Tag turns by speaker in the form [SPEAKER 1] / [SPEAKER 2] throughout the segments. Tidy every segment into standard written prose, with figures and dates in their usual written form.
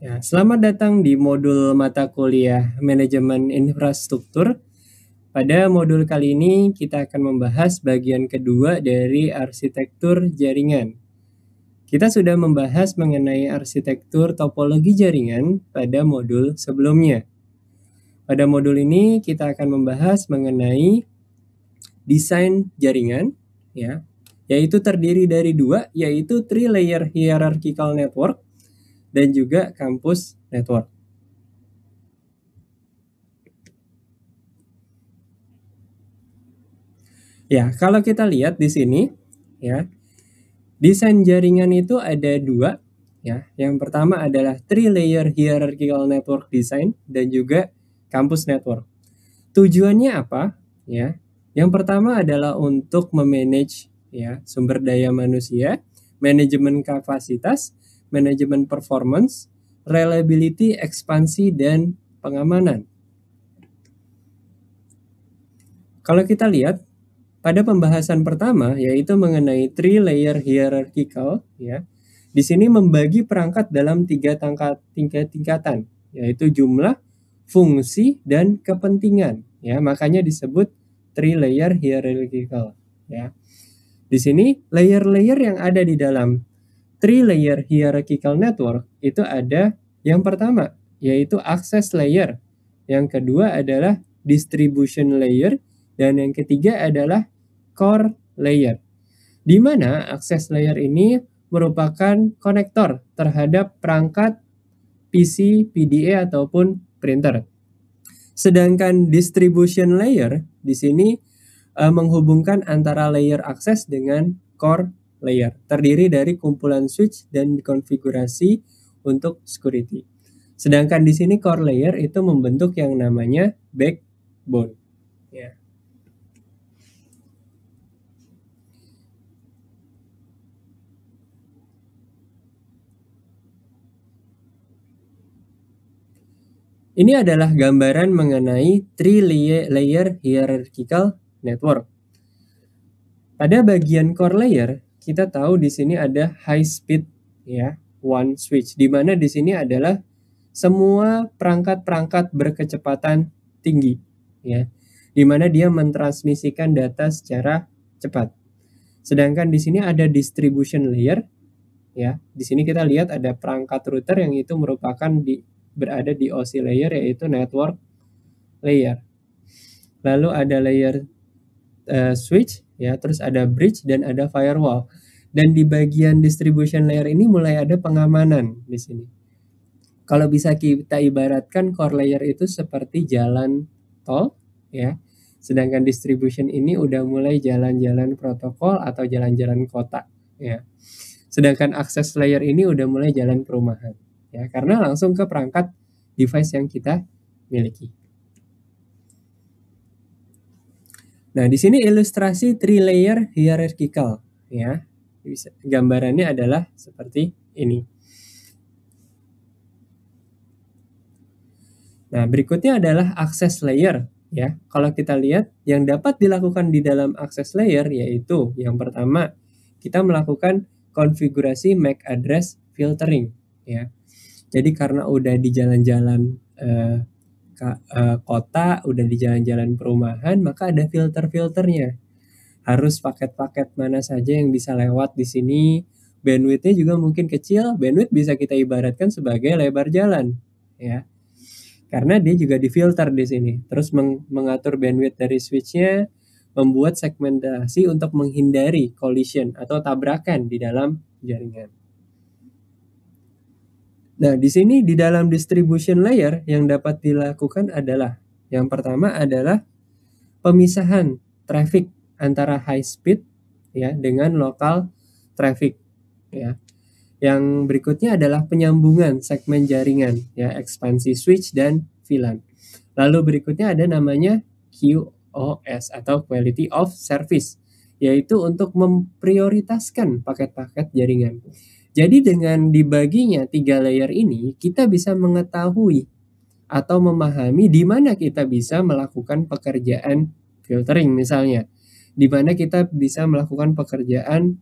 [SPEAKER 1] Ya, selamat datang di modul mata kuliah Manajemen Infrastruktur. Pada modul kali ini kita akan membahas bagian kedua dari arsitektur jaringan. Kita sudah membahas mengenai arsitektur topologi jaringan pada modul sebelumnya. Pada modul ini kita akan membahas mengenai desain jaringan, ya, yaitu terdiri dari dua, yaitu three-layer hierarchical network dan juga campus network. Ya, kalau kita lihat di sini, ya, desain jaringan itu ada dua, ya. Yang pertama adalah three-layer hierarchical network design dan juga campus network. Tujuannya apa? Ya, yang pertama adalah untuk memanage ya sumber daya manusia, manajemen kapasitas, manajemen performance, reliability, ekspansi, dan pengamanan. Kalau kita lihat pada pembahasan pertama, yaitu mengenai three-layer hierarchical, ya, di sini membagi perangkat dalam tiga tingkatan, yaitu jumlah, fungsi, dan kepentingan. Ya, makanya disebut three-layer hierarchical. Ya, di sini layer-layer yang ada di dalam three-layer hierarchical network itu ada yang pertama, yaitu access layer. Yang kedua adalah distribution layer, dan yang ketiga adalah core layer, di mana access layer ini merupakan konektor terhadap perangkat PC, PDA ataupun printer. Sedangkan distribution layer di sini menghubungkan antara layer akses dengan core layer, terdiri dari kumpulan switch dan konfigurasi untuk security. Sedangkan di sini core layer itu membentuk yang namanya backbone. Ya. Ini adalah gambaran mengenai three-layer hierarchical network. Pada bagian core layer, kita tahu di sini ada high speed ya, one switch, di mana di sini adalah semua perangkat-perangkat berkecepatan tinggi ya, di mana dia mentransmisikan data secara cepat. Sedangkan di sini ada distribution layer ya. Di sini kita lihat ada perangkat router yang itu merupakan berada di OSI layer, yaitu network layer. Lalu ada layer switch ya, terus ada bridge dan ada firewall. Dan di bagian distribution layer ini mulai ada pengamanan di sini. Kalau bisa kita ibaratkan core layer itu seperti jalan tol ya. Sedangkan distribution ini udah mulai jalan-jalan protokol atau jalan-jalan kota ya. Sedangkan access layer ini udah mulai jalan perumahan ya, karena langsung ke perangkat device yang kita miliki. Nah, di sini ilustrasi three-layer hierarchical ya. Gambarannya adalah seperti ini. Nah, berikutnya adalah access layer ya. Kalau kita lihat yang dapat dilakukan di dalam access layer yaitu yang pertama, kita melakukan konfigurasi MAC address filtering ya. Jadi karena udah di jalan-jalan kota, udah di jalan-jalan perumahan, maka ada filter-filternya. Harus paket-paket mana saja yang bisa lewat di sini. Bandwidth-nya juga mungkin kecil. Bandwidth bisa kita ibaratkan sebagai lebar jalan ya. Karena dia juga difilter di sini. Terus mengatur bandwidth dari switch-nya, membuat segmentasi untuk menghindari collision atau tabrakan di dalam jaringan. Nah, di sini di dalam distribution layer yang dapat dilakukan adalah yang pertama adalah pemisahan traffic antara high speed ya dengan local traffic ya. Yang berikutnya adalah penyambungan segmen jaringan ya, ekspansi switch dan VLAN. Lalu berikutnya ada namanya QoS atau quality of service, yaitu untuk memprioritaskan paket-paket jaringan. Jadi dengan dibaginya 3 layer ini, kita bisa mengetahui atau memahami di mana kita bisa melakukan pekerjaan filtering misalnya. Di mana kita bisa melakukan pekerjaan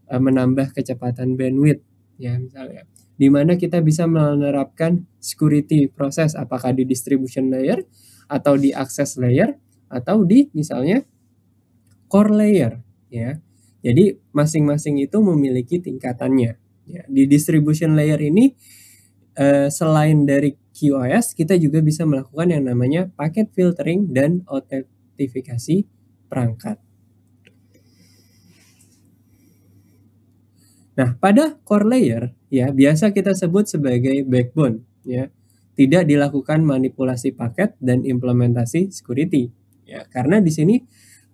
[SPEAKER 1] menambah kecepatan bandwidth ya misalnya. di mana kita bisa menerapkan security proses apakah di distribution layer atau di access layer atau di misalnya core layer ya. Jadi masing-masing itu memiliki tingkatannya. Ya, di distribution layer ini selain dari QoS kita juga bisa melakukan yang namanya packet filtering dan autentifikasi perangkat. Nah, pada core layer ya biasa kita sebut sebagai backbone ya. Tidak dilakukan manipulasi paket dan implementasi security ya. Karena di sini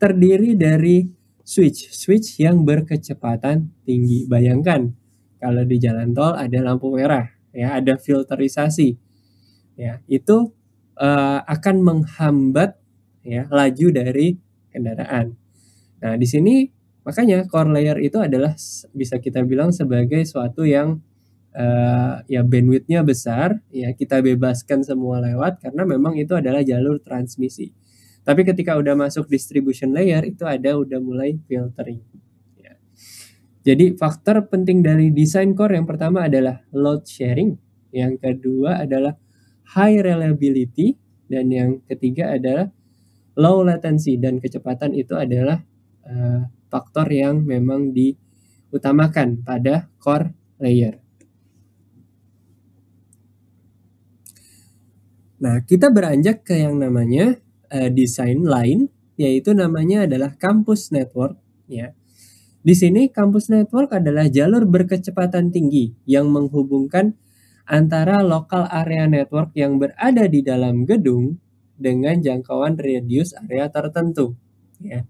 [SPEAKER 1] terdiri dari switch yang berkecepatan tinggi. Bayangkan kalau di jalan tol ada lampu merah ya, ada filterisasi. Ya, itu akan menghambat ya laju dari kendaraan. Nah, di sini makanya core layer itu adalah bisa kita bilang sebagai suatu yang ya bandwidth-nya besar, ya kita bebaskan semua lewat karena memang itu adalah jalur transmisi. Tapi ketika udah masuk distribution layer itu udah mulai filtering. Ya. Jadi faktor penting dari desain core yang pertama adalah load sharing, yang kedua adalah high reliability, dan yang ketiga adalah low latency, dan kecepatan itu adalah faktor yang memang diutamakan pada core layer. Nah, kita beranjak ke yang namanya desain lain, yaitu namanya adalah campus network. Ya. Di sini campus network adalah jalur berkecepatan tinggi yang menghubungkan antara lokal area network yang berada di dalam gedung dengan jangkauan radius area tertentu. Ya.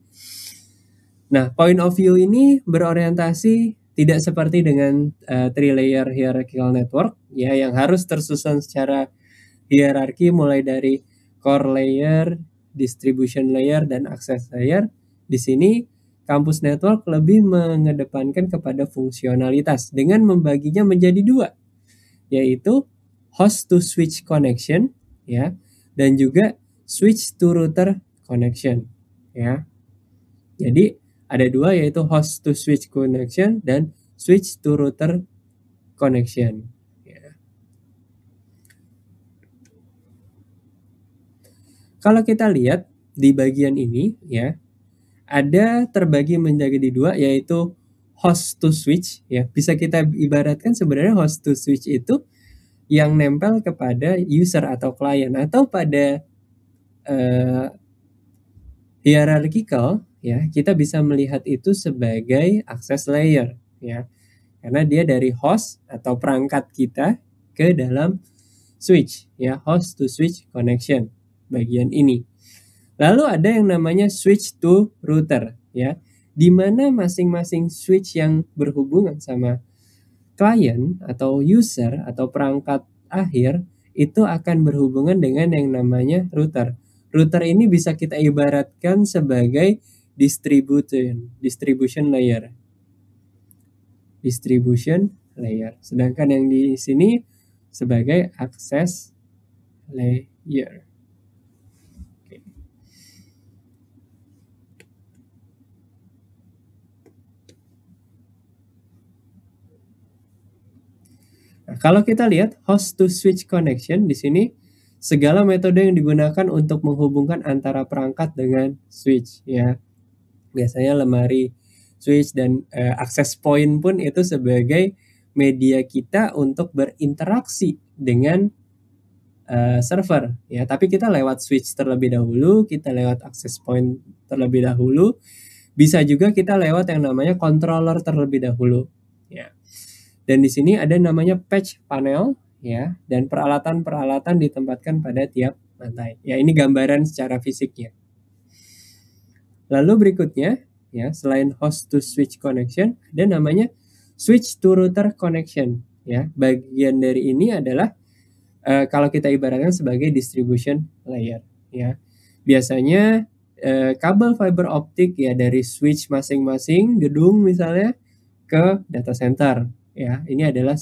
[SPEAKER 1] Nah, point of view ini berorientasi tidak seperti dengan three-layer hierarchical network ya, yang harus tersusun secara hierarki mulai dari core layer, distribution layer, dan access layer. Di sini campus network lebih mengedepankan kepada fungsionalitas dengan membaginya menjadi dua, yaitu host to switch connection ya, dan juga switch to router connection ya. Jadi ada dua, yaitu host to switch connection dan switch to router connection. Ya. Kalau kita lihat di bagian ini ya, ada terbagi menjadi dua, yaitu host to switch ya. Bisa kita ibaratkan sebenarnya host to switch itu yang nempel kepada user atau klien, atau pada hierarchical ya, kita bisa melihat itu sebagai access layer ya. Karena dia dari host atau perangkat kita ke dalam switch ya, host to switch connection bagian ini. Lalu ada yang namanya switch to router ya, di mana masing-masing switch yang berhubungan sama klien atau user atau perangkat akhir itu akan berhubungan dengan yang namanya router. Router ini bisa kita ibaratkan sebagai distribution layer. Distribution layer. Sedangkan yang di sini sebagai access layer. Oke. Nah, kalau kita lihat host to switch connection di sini, segala metode yang digunakan untuk menghubungkan antara perangkat dengan switch ya. Biasanya lemari switch dan access point pun itu sebagai media kita untuk berinteraksi dengan server ya. Tapi kita lewat switch terlebih dahulu, kita lewat access point terlebih dahulu, bisa juga kita lewat yang namanya controller terlebih dahulu ya. Dan di sini ada namanya patch panel ya, dan peralatan-peralatan ditempatkan pada tiap lantai. Ya, ini gambaran secara fisiknya. Lalu berikutnya ya, selain host to switch connection, ada namanya switch to router connection ya. Bagian dari ini adalah kalau kita ibaratkan sebagai distribution layer ya. Biasanya kabel fiber optik ya dari switch masing-masing gedung misalnya ke data center ya. Ini adalah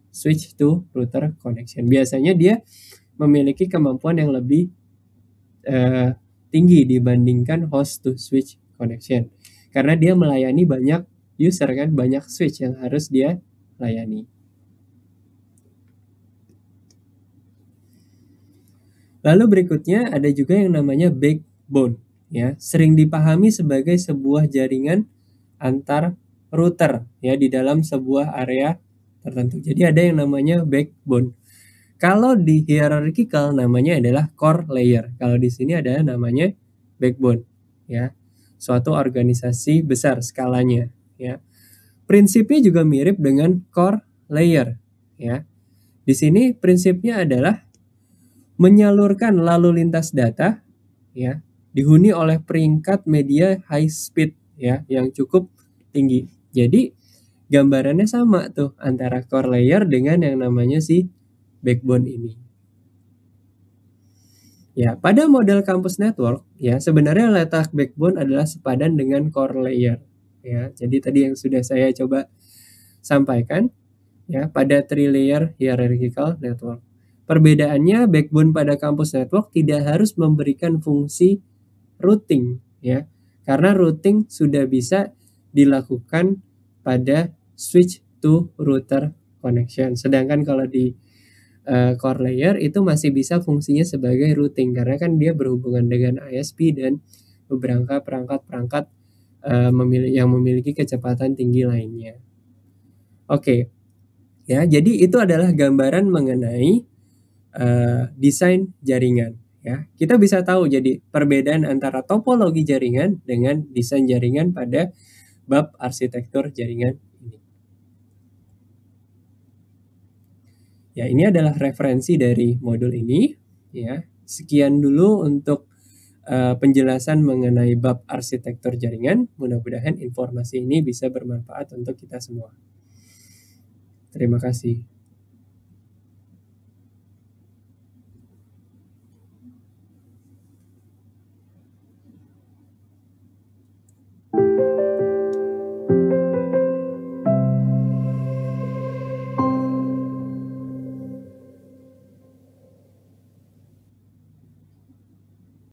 [SPEAKER 1] switch to router connection. Biasanya dia memiliki kemampuan yang lebih tinggi dibandingkan host to switch connection. Karena dia melayani banyak user kan, banyak switch yang harus dia layani. Lalu berikutnya ada juga yang namanya backbone, ya, sering dipahami sebagai sebuah jaringan antar router ya di dalam sebuah area tertentu. Jadi ada yang namanya backbone. Kalau di hierarchical namanya adalah core layer. Kalau di sini ada namanya backbone, ya. Suatu organisasi besar skalanya, ya. Prinsipnya juga mirip dengan core layer, ya. Di sini prinsipnya adalah menyalurkan lalu lintas data, ya, dihuni oleh peringkat media high speed, ya, yang cukup tinggi. Jadi gambarannya sama tuh antara core layer dengan yang namanya si backbone ini. Ya, pada model campus network, ya, sebenarnya letak backbone adalah sepadan dengan core layer, ya. Jadi tadi yang sudah saya coba sampaikan, ya, pada three layer hierarchical network. Perbedaannya, backbone pada campus network tidak harus memberikan fungsi routing, ya. Karena routing sudah bisa dilakukan pada switch to router connection. Sedangkan kalau di core layer itu masih bisa fungsinya sebagai routing karena kan dia berhubungan dengan ISP dan beberapa perangkat-perangkat yang memiliki kecepatan tinggi lainnya. Oke, ya, jadi itu adalah gambaran mengenai desain jaringan. Ya, kita bisa tahu jadi perbedaan antara topologi jaringan dengan desain jaringan pada bab arsitektur jaringan ini. Ya, ini adalah referensi dari modul ini. Ya, sekian dulu untuk penjelasan mengenai bab arsitektur jaringan. Mudah-mudahan informasi ini bisa bermanfaat untuk kita semua. Terima kasih.